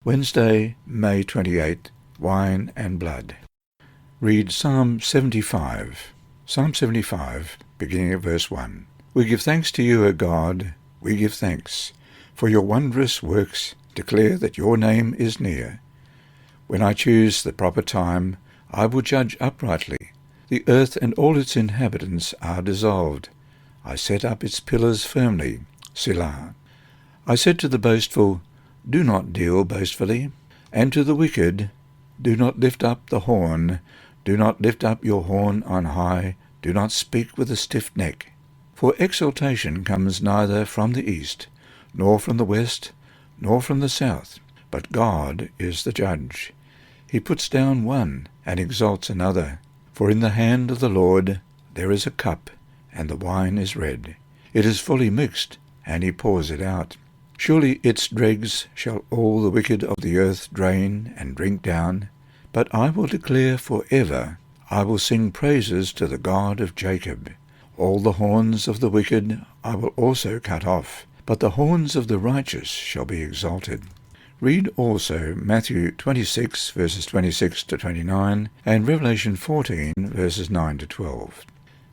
Wednesday, May 28, Wine and Blood. Read Psalm 75. Psalm 75, beginning at verse 1. We give thanks to you, O God, we give thanks, for your wondrous works declare that your name is near. When I choose the proper time, I will judge uprightly. The earth and all its inhabitants are dissolved. I set up its pillars firmly. Selah. I said to the boastful, do not deal boastfully, and to the wicked, do not lift up the horn, do not lift up your horn on high, do not speak with a stiff neck. For exaltation comes neither from the east, nor from the west, nor from the south, but God is the judge. He puts down one and exalts another. For in the hand of the Lord there is a cup, and the wine is red. It is fully mixed, and he pours it out. Surely its dregs shall all the wicked of the earth drain and drink down. But I will declare for ever, I will sing praises to the God of Jacob. All the horns of the wicked I will also cut off, but the horns of the righteous shall be exalted. Read also Matthew 26, verses 26 to 29, and Revelation 14, verses 9 to 12.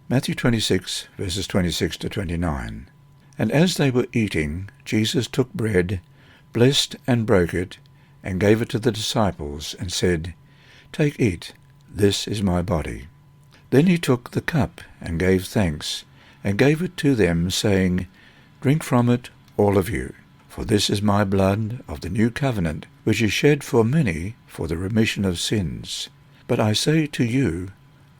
Matthew 26, verses 26 to 29. And as they were eating, Jesus took bread, blessed and broke it, and gave it to the disciples, and said, Take, eat, this is my body. Then he took the cup, and gave thanks, and gave it to them, saying, Drink from it, all of you, for this is my blood of the new covenant, which is shed for many for the remission of sins. But I say to you,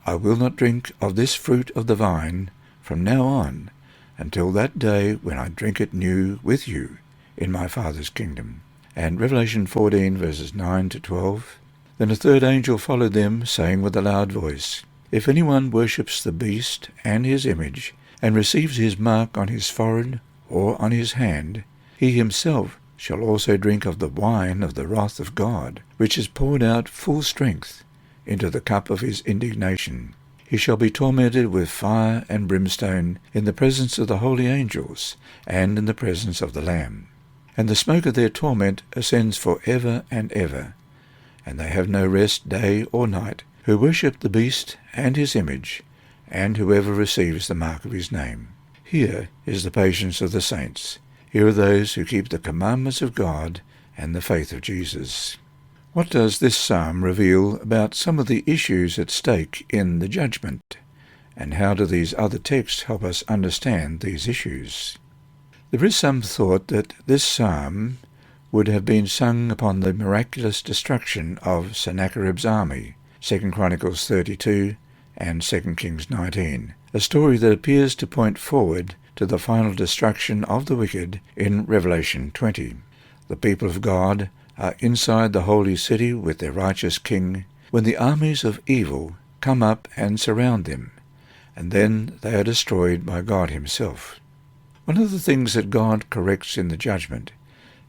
I will not drink of this fruit of the vine from now on, until that day when I drink it new with you in my Father's kingdom. And Revelation 14, verses 9 to 12. Then a third angel followed them, saying with a loud voice, If anyone worships the beast and his image, and receives his mark on his forehead or on his hand, he himself shall also drink of the wine of the wrath of God, which is poured out full strength into the cup of his indignation. He shall be tormented with fire and brimstone in the presence of the holy angels and in the presence of the Lamb. And the smoke of their torment ascends for ever and ever. And they have no rest day or night, who worship the beast and his image, and whoever receives the mark of his name. Here is the patience of the saints. Here are those who keep the commandments of God and the faith of Jesus. What does this psalm reveal about some of the issues at stake in the judgment? And how do these other texts help us understand these issues? There is some thought that this psalm would have been sung upon the miraculous destruction of Sennacherib's army, 2 Chronicles 32 and 2 Kings 19, a story that appears to point forward to the final destruction of the wicked in Revelation 20. The people of God are inside the holy city with their righteous king, when the armies of evil come up and surround them, and then they are destroyed by God himself. One of the things that God corrects in the judgment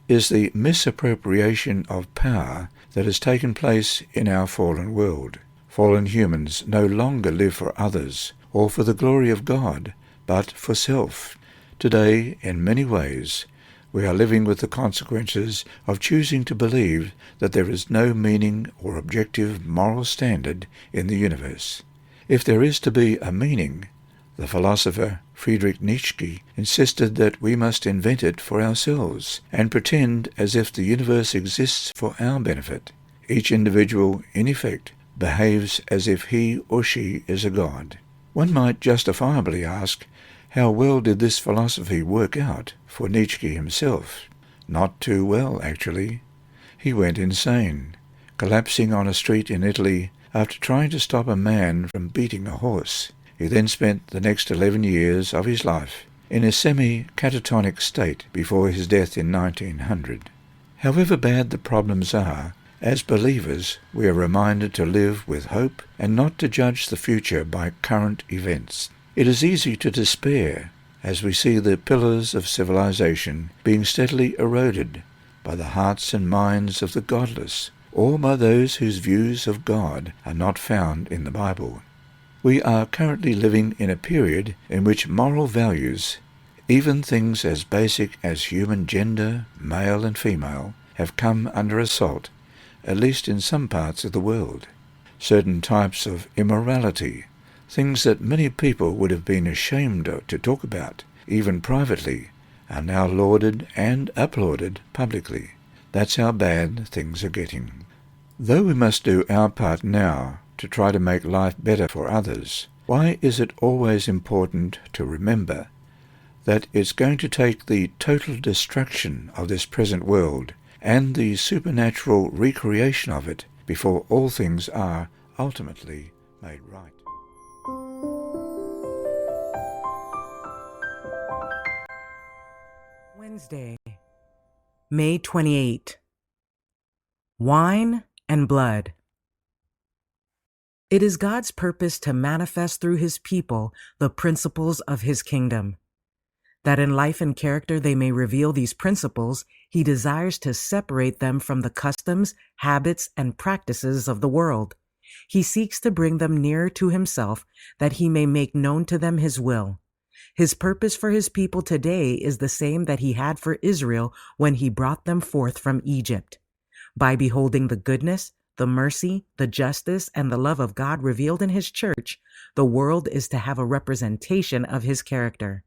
is the misappropriation of power that has taken place in our fallen world. Fallen humans no longer live for others or for the glory of God, but for self. Today, in many ways, we are living with the consequences of choosing to believe that there is no meaning or objective moral standard in the universe. If there is to be a meaning, the philosopher Friedrich Nietzsche insisted that we must invent it for ourselves and pretend as if the universe exists for our benefit. Each individual, in effect, behaves as if he or she is a god. One might justifiably ask, how well did this philosophy work out for Nietzsche himself? Not too well, actually. He went insane, collapsing on a street in Italy after trying to stop a man from beating a horse. He then spent the next 11 years of his life in a semi-catatonic state before his death in 1900. However bad the problems are, as believers we are reminded to live with hope and not to judge the future by current events. It is easy to despair as we see the pillars of civilization being steadily eroded by the hearts and minds of the godless, or by those whose views of God are not found in the Bible. We are currently living in a period in which moral values, even things as basic as human gender, male and female, have come under assault, at least in some parts of the world. Certain types of immorality, things that many people would have been ashamed to talk about, even privately, are now lauded and applauded publicly. That's how bad things are getting. Though we must do our part now to try to make life better for others, why is it always important to remember that it's going to take the total destruction of this present world and the supernatural recreation of it before all things are ultimately made right? Wednesday, May 28. Wine and blood. It is God's purpose to manifest through his people the principles of his kingdom. That in life and character they may reveal these principles, he desires to separate them from the customs, habits, and practices of the world. He seeks to bring them nearer to himself, that he may make known to them his will. His purpose for his people today is the same that he had for Israel when he brought them forth from Egypt. By beholding the goodness, the mercy, the justice, and the love of God revealed in his church, the world is to have a representation of his character.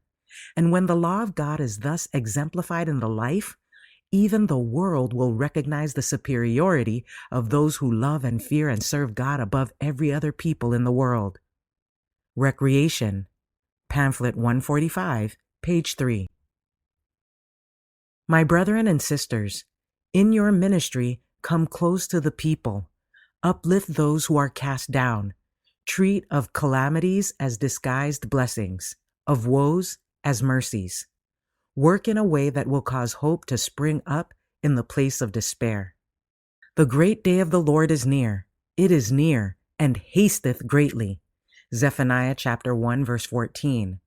And when the law of God is thus exemplified in the life, even the world will recognize the superiority of those who love and fear and serve God above every other people in the world. Recreation. Pamphlet 145, page 3. My brethren and sisters, in your ministry, come close to the people. Uplift those who are cast down. Treat of calamities as disguised blessings, of woes as mercies. Work in a way that will cause hope to spring up in the place of despair. The great day of the Lord is near. It is near, and hasteth greatly. Zephaniah chapter 1, verse 14.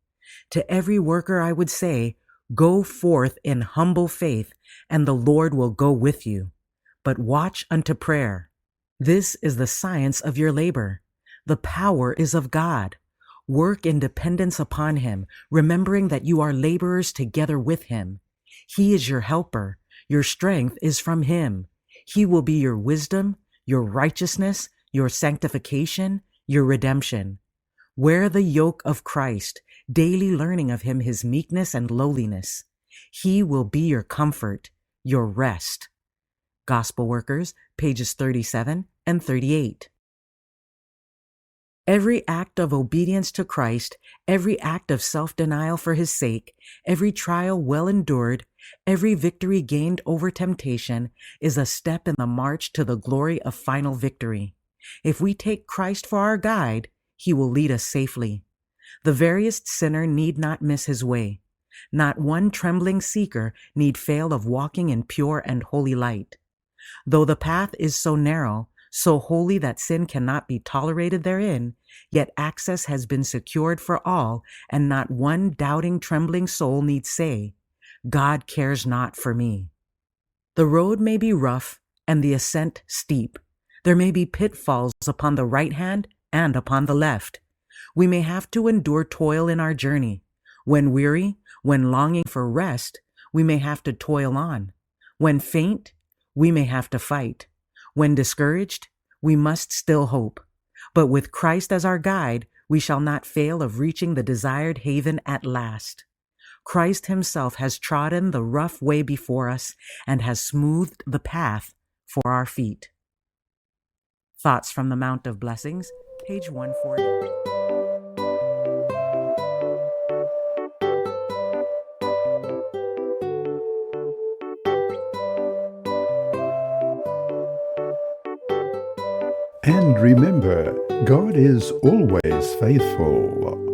To every worker I would say, go forth in humble faith, and the Lord will go with you. But watch unto prayer. This is the science of your labor. The power is of God. Work in dependence upon him, remembering that you are laborers together with him. He is your helper. Your strength is from him. He will be your wisdom, your righteousness, your sanctification, your redemption. Wear the yoke of Christ, daily learning of him his meekness and lowliness. He will be your comfort, your rest. Gospel Workers, pages 37 and 38. Every act of obedience to Christ, every act of self-denial for his sake, every trial well endured, every victory gained over temptation is a step in the march to the glory of final victory. If we take Christ for our guide, he will lead us safely. The veriest sinner need not miss his way. Not one trembling seeker need fail of walking in pure and holy light. Though the path is so narrow, so holy that sin cannot be tolerated therein, yet access has been secured for all, and not one doubting, trembling soul need say, God cares not for me. The road may be rough and the ascent steep. There may be pitfalls upon the right hand and upon the left. We may have to endure toil in our journey. When weary, when longing for rest, we may have to toil on. When faint, we may have to fight. When discouraged, we must still hope. But with Christ as our guide, we shall not fail of reaching the desired haven at last. Christ himself has trodden the rough way before us and has smoothed the path for our feet. Thoughts from the Mount of Blessings, page 140. And remember, God is always faithful.